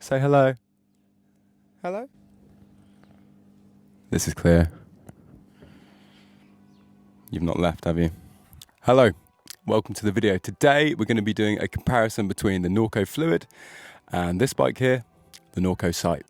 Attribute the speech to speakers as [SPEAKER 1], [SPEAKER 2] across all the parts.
[SPEAKER 1] Say hello. Hello? This is clear. You've not left, have you? Hello, welcome to the video. Today we're going to be doing a comparison between the Norco Fluid and this bike here, the Norco Sight.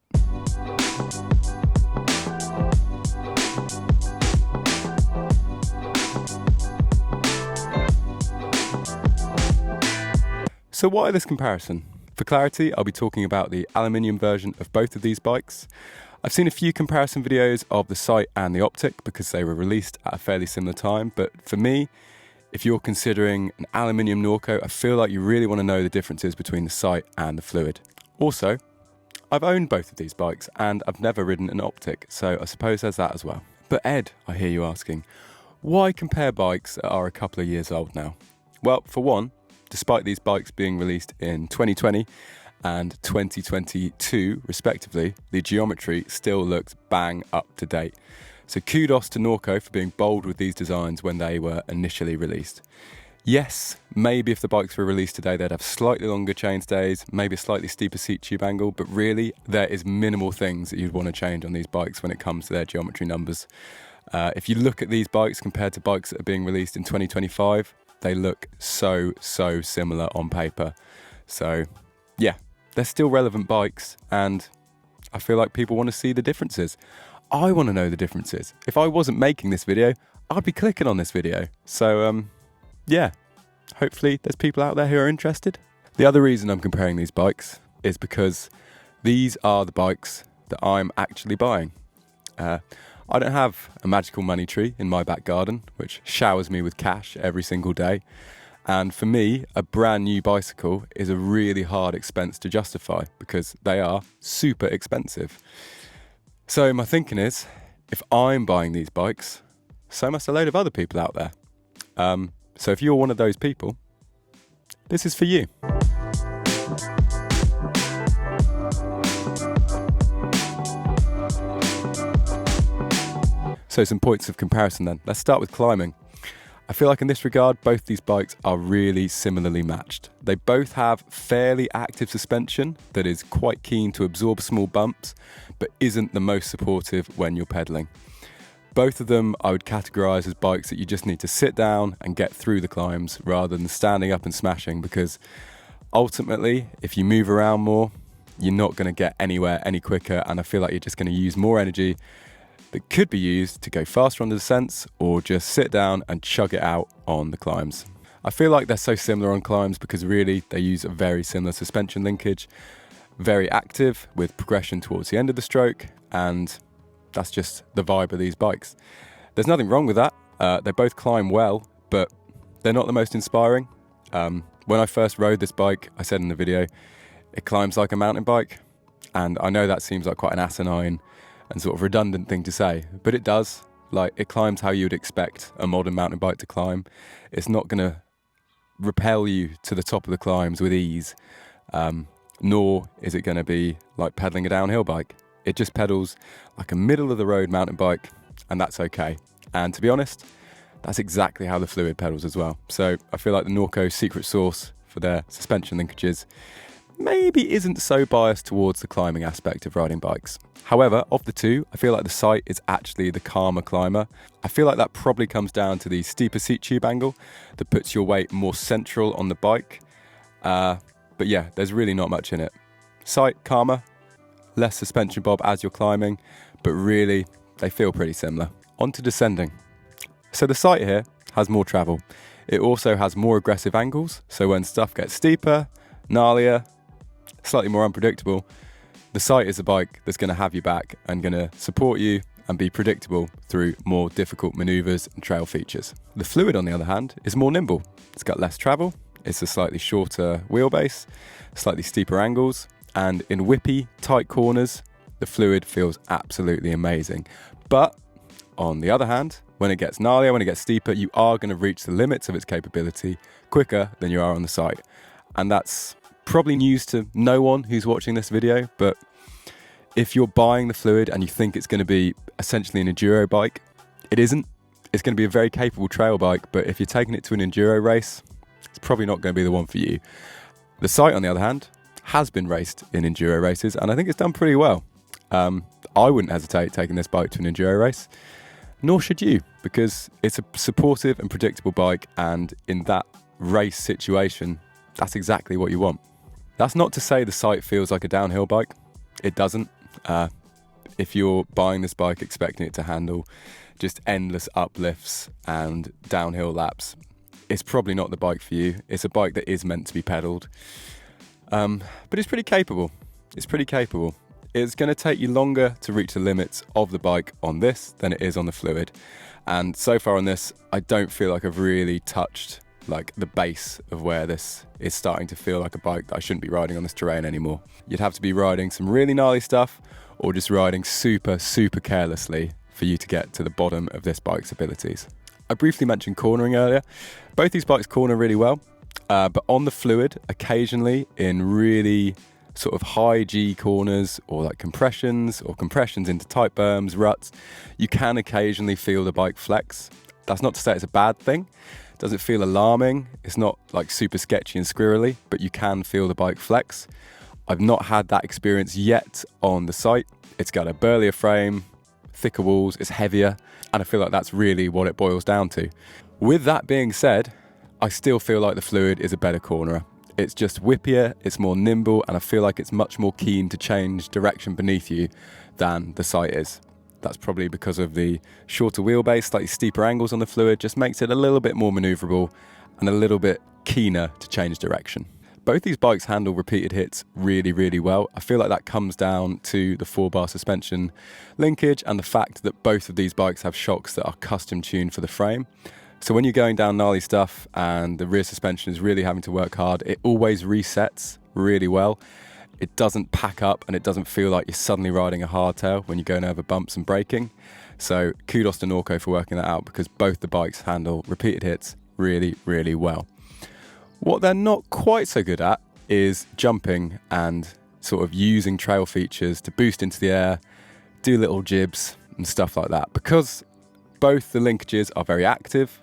[SPEAKER 1] So why this comparison? For clarity, I'll be talking about the aluminium version of both of these bikes. I've seen a few comparison videos of the Sight and the Optic because they were released at a fairly similar time, but for me, if you're considering an aluminium Norco, I feel like you really want to know the differences between the Sight and the Fluid. Also, I've owned both of these bikes and I've never ridden an Optic, so I suppose there's that as well. But Ed, I hear you asking, why compare bikes that are a couple of years old now? Well, for one, despite these bikes being released in 2020 and 2022 respectively, the geometry still looks bang up to date. So kudos to Norco for being bold with these designs when they were initially released. Yes, maybe if the bikes were released today they'd have slightly longer chainstays, maybe a slightly steeper seat tube angle, but really there is minimal things that you'd want to change on these bikes when it comes to their geometry numbers. If you look at these bikes compared to bikes that are being released in 2025, they look so similar on paper. So yeah, they're still relevant bikes and I feel like people want to see the differences. I want to know the differences. If I wasn't making this video, I'd be clicking on this video. So yeah, hopefully there's people out there who are interested. The other reason I'm comparing these bikes is because these are the bikes that I'm actually buying. I don't have a magical money tree in my back garden, which showers me with cash every single day. And for me, a brand new bicycle is a really hard expense to justify because they are super expensive. So my thinking is, if I'm buying these bikes, so must a load of other people out there. So if you're one of those people, this is for you. So some points of comparison then. Let's start with climbing. I feel like in this regard, both these bikes are really similarly matched. They both have fairly active suspension that is quite keen to absorb small bumps, but isn't the most supportive when you're pedaling. Both of them I would categorize as bikes that you just need to sit down and get through the climbs rather than standing up and smashing, because ultimately, if you move around more, you're not going to get anywhere any quicker, and I feel like you're just going to use more energy that could be used to go faster on the descents or just sit down and chug it out on the climbs. I feel like they're so similar on climbs because really they use a very similar suspension linkage, very active with progression towards the end of the stroke, and that's just the vibe of these bikes. There's nothing wrong with that. They both climb well, but they're not the most inspiring. When I first rode this bike, I said in the video, it climbs like a mountain bike, and I know that seems like quite an asinine and sort of redundant thing to say, but it does. Like, it climbs how you would expect a modern mountain bike to climb. It's not going to repel you to the top of the climbs with ease, nor is it going to be like pedaling a downhill bike. It just pedals like a middle of the road mountain bike, and that's okay. And to be honest, that's exactly how the Fluid pedals as well. So I feel like the Norco secret sauce for their suspension linkages maybe isn't so biased towards the climbing aspect of riding bikes. However, of the two, I feel like the Sight is actually the calmer climber. I feel like that probably comes down to the steeper seat tube angle that puts your weight more central on the bike. But yeah, there's really not much in it. Sight, calmer, less suspension bob as you're climbing, but really they feel pretty similar. On to descending. So the Sight here has more travel. It also has more aggressive angles, so when stuff gets steeper, gnarlier, slightly more unpredictable, the Sight is a bike that's going to have you back and going to support you and be predictable through more difficult maneuvers and trail features. The Fluid, on the other hand, is more nimble. It's got less travel, it's a slightly shorter wheelbase, slightly steeper angles, and in whippy, tight corners, the Fluid feels absolutely amazing. But on the other hand, when it gets gnarlier, when it gets steeper, you are going to reach the limits of its capability quicker than you are on the Sight. And that's probably news to no one who's watching this video, but if you're buying the Fluid and you think it's going to be essentially an enduro bike, it isn't. It's going to be a very capable trail bike, but if you're taking it to an enduro race, it's probably not going to be the one for you. The Sight, on the other hand, has been raced in enduro races, and I think it's done pretty well. I wouldn't hesitate taking this bike to an enduro race, nor should you, because it's a supportive and predictable bike, and in that race situation, that's exactly what you want. That's not to say the Sight feels like a downhill bike. It doesn't. If you're buying this bike expecting it to handle just endless uplifts and downhill laps, it's probably not the bike for you. It's a bike that is meant to be pedalled. But it's pretty capable. It's pretty capable. It's going to take you longer to reach the limits of the bike on this than it is on the Fluid. And so far on this, I don't feel like I've really touched like the base of where this is starting to feel like a bike that I shouldn't be riding on this terrain anymore. You'd have to be riding some really gnarly stuff or just riding super, super carelessly for you to get to the bottom of this bike's abilities. I briefly mentioned cornering earlier. Both these bikes corner really well, but on the Fluid, occasionally in really sort of high G corners or like compressions into tight berms, ruts, you can occasionally feel the bike flex. That's not to say it's a bad thing. It doesn't feel alarming. It's not like super sketchy and squirrely, but you can feel the bike flex. I've not had that experience yet on the Sight. It's got a burlier frame, thicker walls, it's heavier, and I feel like that's really what it boils down to. With that being said, I still feel like the Fluid is a better cornerer. It's just whippier, it's more nimble, and I feel like it's much more keen to change direction beneath you than the Sight is. That's probably because of the shorter wheelbase, slightly steeper angles on the Fluid, just makes it a little bit more manoeuvrable and a little bit keener to change direction. Both these bikes handle repeated hits really, really well. I feel like that comes down to the 4-bar suspension linkage and the fact that both of these bikes have shocks that are custom tuned for the frame. So when you're going down gnarly stuff and the rear suspension is really having to work hard, it always resets really well. It doesn't pack up and it doesn't feel like you're suddenly riding a hardtail when you're going over bumps and braking. So kudos to Norco for working that out, because both the bikes handle repeated hits really, really well. What they're not quite so good at is jumping and sort of using trail features to boost into the air, do little jibs and stuff like that. Because both the linkages are very active,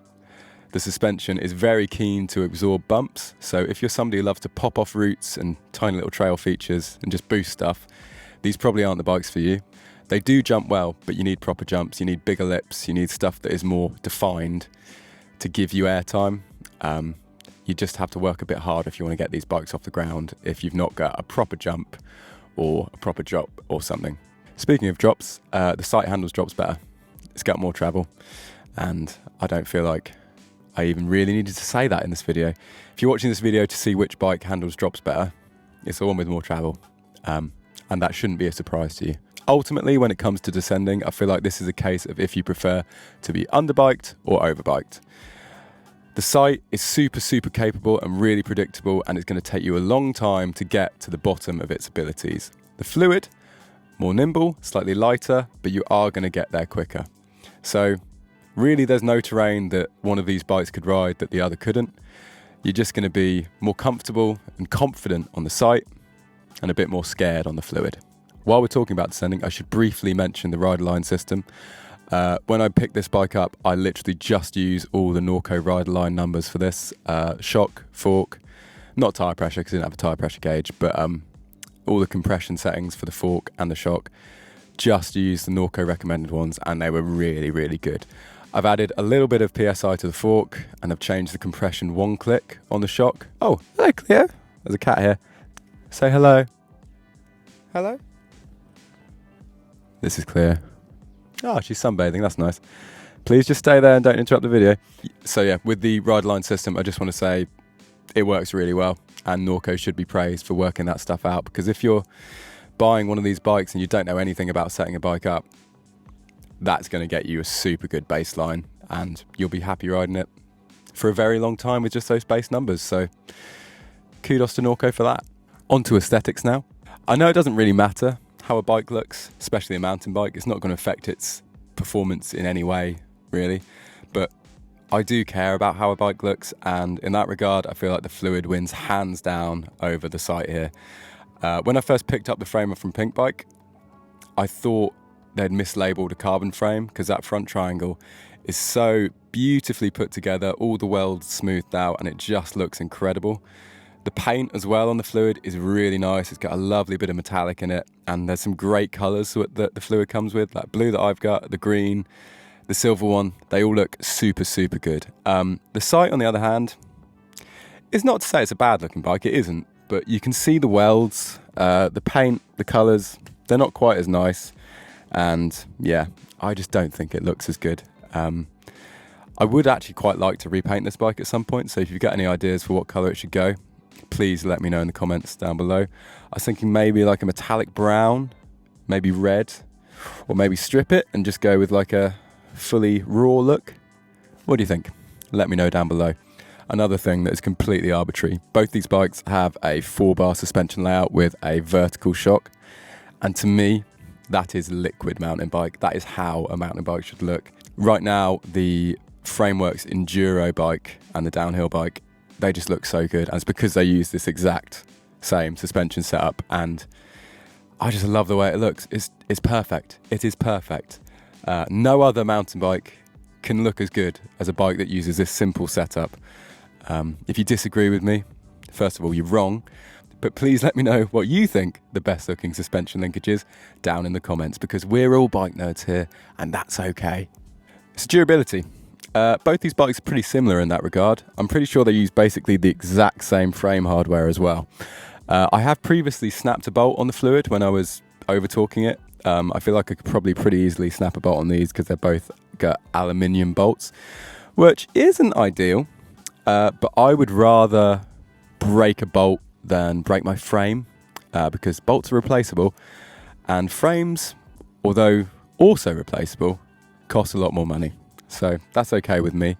[SPEAKER 1] the suspension is very keen to absorb bumps. So if you're somebody who loves to pop off roots and tiny little trail features and just boost stuff, these probably aren't the bikes for you. They do jump well, but you need proper jumps, you need bigger lips, you need stuff that is more defined to give you airtime. You just have to work a bit hard if you want to get these bikes off the ground if you've not got a proper jump or a proper drop or something. Speaking of drops, the Sight handles drops better. It's got more travel, and I don't feel like I even really needed to say that in this video. If you're watching this video to see which bike handles drops better, it's the one with more travel, and that shouldn't be a surprise to you. Ultimately, when it comes to descending, I feel like this is a case of if you prefer to be underbiked or overbiked. The Sight is super, super capable and really predictable, and it's going to take you a long time to get to the bottom of its abilities. The Fluid, more nimble, slightly lighter, but you are going to get there quicker. So really there's no terrain that one of these bikes could ride that the other couldn't. You're just going to be more comfortable and confident on the Sight and a bit more scared on the Fluid. While we're talking about descending, I should briefly mention the rider line system. When I picked this bike up, I literally just use all the Norco rider line numbers for this. Shock, fork, not tyre pressure because I didn't have a tyre pressure gauge, but all the compression settings for the fork and the shock. Just used the Norco recommended ones, and they were really, really good. I've added a little bit of PSI to the fork, and I've changed the compression 1 click on the shock. Oh, hello Cleo. There's a cat here. Say hello. Hello? This is Cleo. Oh, she's sunbathing, that's nice. Please just stay there and don't interrupt the video. So yeah, with the ride line system, I just want to say it works really well, and Norco should be praised for working that stuff out, because if you're buying one of these bikes and you don't know anything about setting a bike up, that's going to get you a super good baseline, and you'll be happy riding it for a very long time with just those base numbers. So kudos to Norco for that. On to aesthetics now. I know it doesn't really matter how a bike looks, especially a mountain bike. It's not going to affect its performance in any way, really. But I do care about how a bike looks, and in that regard, I feel like the Fluid wins hands down over the Sight here. When I first picked up the frame from Pink Bike, I thought they'd mislabeled a carbon frame, because that front triangle is so beautifully put together, all the welds smoothed out, and it just looks incredible. The paint as well on the Fluid is really nice. It's got a lovely bit of metallic in it, and there's some great colours that the Fluid comes with, like blue that I've got, the green, the silver one. They all look super, super good. The Sight, on the other hand, is not to say it's a bad looking bike, it isn't, but you can see the welds, the paint, the colours, they're not quite as nice, and yeah, I just don't think it looks as good. I would actually quite like to repaint this bike at some point, so if you've got any ideas for what colour it should go, please let me know in the comments down below. I was thinking maybe like a metallic brown, maybe red, or maybe strip it and just go with like a fully raw look. What do you think? Let me know down below. Another thing that is completely arbitrary, both these bikes have a 4-bar suspension layout with a vertical shock, and to me, that is liquid mountain bike. That is how a mountain bike should look. Right now, the Frameworks Enduro bike and the downhill bike, they just look so good, and it's because they use this exact same suspension setup, and I just love the way it looks. It's perfect. It is perfect. No other mountain bike can look as good as a bike that uses this simple setup. If you disagree with me, first of all, you're wrong, but please let me know what you think the best looking suspension linkage is down in the comments, because we're all bike nerds here, and that's okay. So durability. Both these bikes are pretty similar in that regard. I'm pretty sure they use basically the exact same frame hardware as well. I have previously snapped a bolt on the Fluid when I was over torquing it. I feel like I could probably pretty easily snap a bolt on these because they're both got aluminium bolts, which isn't ideal, but I would rather break a bolt than break my frame, because bolts are replaceable, and frames, although also replaceable, cost a lot more money. So that's okay with me.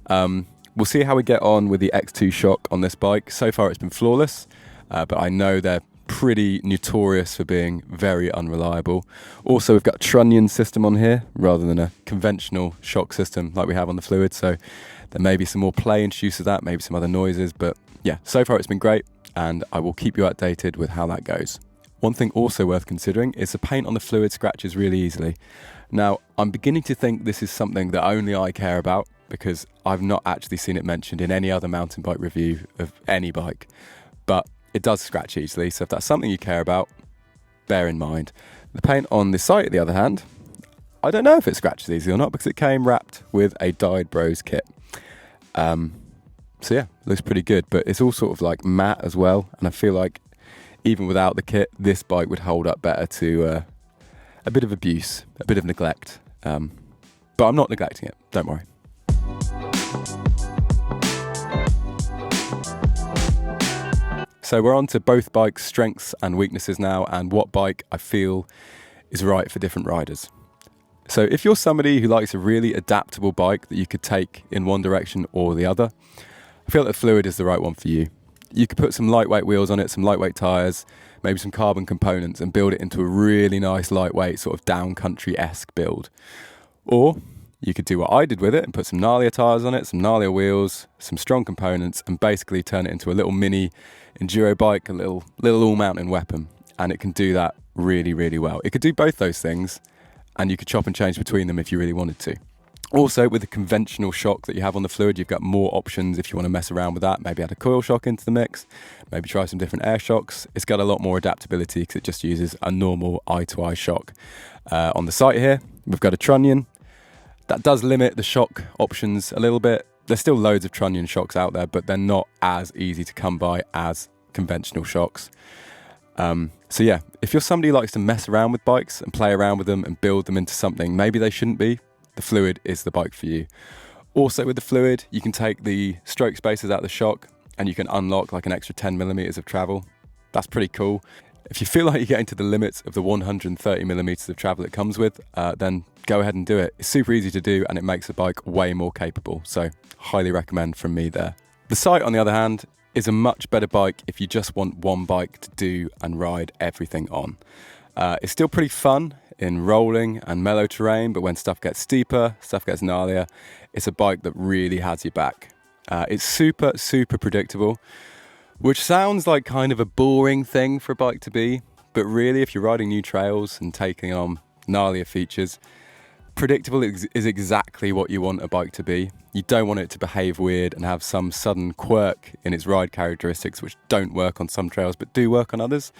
[SPEAKER 1] We'll see how we get on with the X2 shock on this bike. So far it's been flawless, but I know they're pretty notorious for being very unreliable. Also, we've got a trunnion system on here rather than a conventional shock system like we have on the Fluid, so there may be some more play introduced to that, maybe some other noises, but yeah, so far it's been great, and I will keep you updated with how that goes. One thing also worth considering is the paint on the Fluid scratches really easily. Now, I'm beginning to think this is something that only I care about, because I've not actually seen it mentioned in any other mountain bike review of any bike, but it does scratch easily, so if that's something you care about, bear in mind. The paint on the Sight, on the other hand, I don't know if it scratches easy or not, because it came wrapped with a Dyed Bros kit. So yeah, looks pretty good, but it's all sort of like matte as well, and I feel like even without the kit, this bike would hold up better to a bit of abuse, a bit of neglect. But I'm not neglecting it, don't worry. So we're on to both bikes' strengths and weaknesses now, and what bike I feel is right for different riders. So if you're somebody who likes a really adaptable bike that you could take in one direction or the other, I feel that the Fluid is the right one for you. You could put some lightweight wheels on it, some lightweight tyres, maybe some carbon components, and build it into a really nice lightweight sort of downcountry-esque build. Or you could do what I did with it and put some gnarlier tyres on it, some gnarlier wheels, some strong components, and basically turn it into a little mini enduro bike, a little all-mountain weapon. And it can do that really, really well. It could do both those things, and you could chop and change between them if you really wanted to. Also, with the conventional shock that you have on the Fluid, you've got more options if you want to mess around with that. Maybe add a coil shock into the mix, maybe try some different air shocks. It's got a lot more adaptability because it just uses a normal eye-to-eye shock. On the Sight here, we've got a trunnion. That does limit the shock options a little bit. There's still loads of trunnion shocks out there, but they're not as easy to come by as conventional shocks. So yeah, if you're somebody who likes to mess around with bikes and play around with them and build them into something maybe they shouldn't be, the Fluid is the bike for you. Also with the Fluid, you can take the stroke spacers out of the shock and you can unlock like an extra 10 millimeters of travel. That's pretty cool. If you feel like you're getting to the limits of the 130 millimeters of travel it comes with, then go ahead and do it. It's super easy to do and it makes the bike way more capable. So highly recommend from me there. The Sight, on the other hand, is a much better bike if you just want one bike to do and ride everything on. It's still pretty fun in rolling and mellow terrain, but when stuff gets steeper, stuff gets gnarlier, it's a bike that really has your back. It's super, super predictable, which sounds like kind of a boring thing for a bike to be, but really if you're riding new trails and taking on gnarlier features, Predictable is exactly what you want a bike to be. You don't want it to behave weird and have some sudden quirk in its ride characteristics which don't work on some trails but do work on others.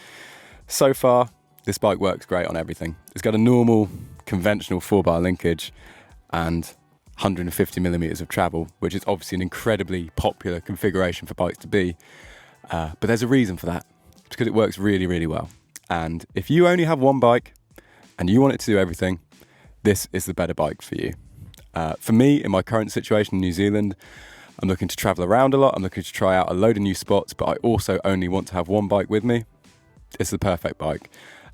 [SPEAKER 1] So far, this bike works great on everything. It's got a normal, conventional 4-bar linkage and 150 millimeters of travel, which is obviously an incredibly popular configuration for bikes to be. But there's a reason for that. It's because it works really, really well. And if you only have one bike and you want it to do everything, this is the better bike for you. For me, in my current situation in New Zealand, I'm looking to travel around a lot. I'm looking to try out a load of new spots, but I also only want to have one bike with me. It's the perfect bike.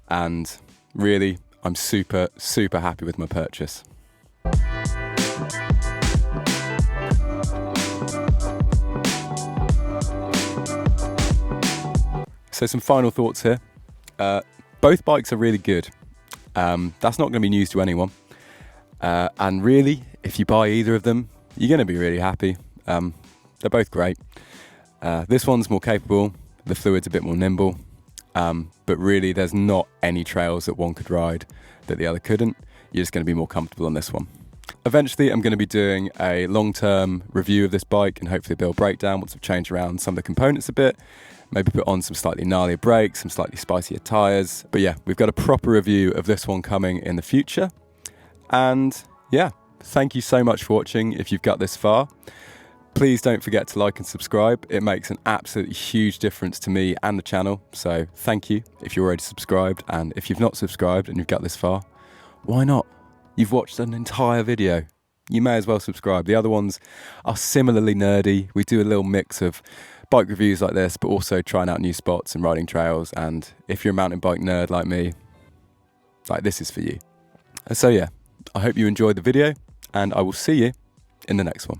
[SPEAKER 1] And really, I'm super, super happy with my purchase. So some final thoughts here. Both bikes are really good. That's not going to be news to anyone. And really, if you buy either of them, you're going to be really happy. They're both great. This one's more capable. The Fluid's a bit more nimble. But really, there's not any trails that one could ride that the other couldn't. You're just going to be more comfortable on this one. Eventually, I'm going to be doing a long-term review of this bike and hopefully a build breakdown once I've changed around some of the components a bit. Maybe put on some slightly gnarlier brakes, some slightly spicier tyres. But yeah, we've got a proper review of this one coming in the future. And yeah, thank you so much for watching if you've got this far. Please don't forget to like and subscribe. It makes an absolutely huge difference to me and the channel. So thank you if you're already subscribed. And if you've not subscribed and you've got this far, why not? You've watched an entire video. You may as well subscribe. The other ones are similarly nerdy. We do a little mix of bike reviews like this, but also trying out new spots and riding trails. And if you're a mountain bike nerd like me, like this is for you. So yeah, I hope you enjoyed the video and I will see you in the next one.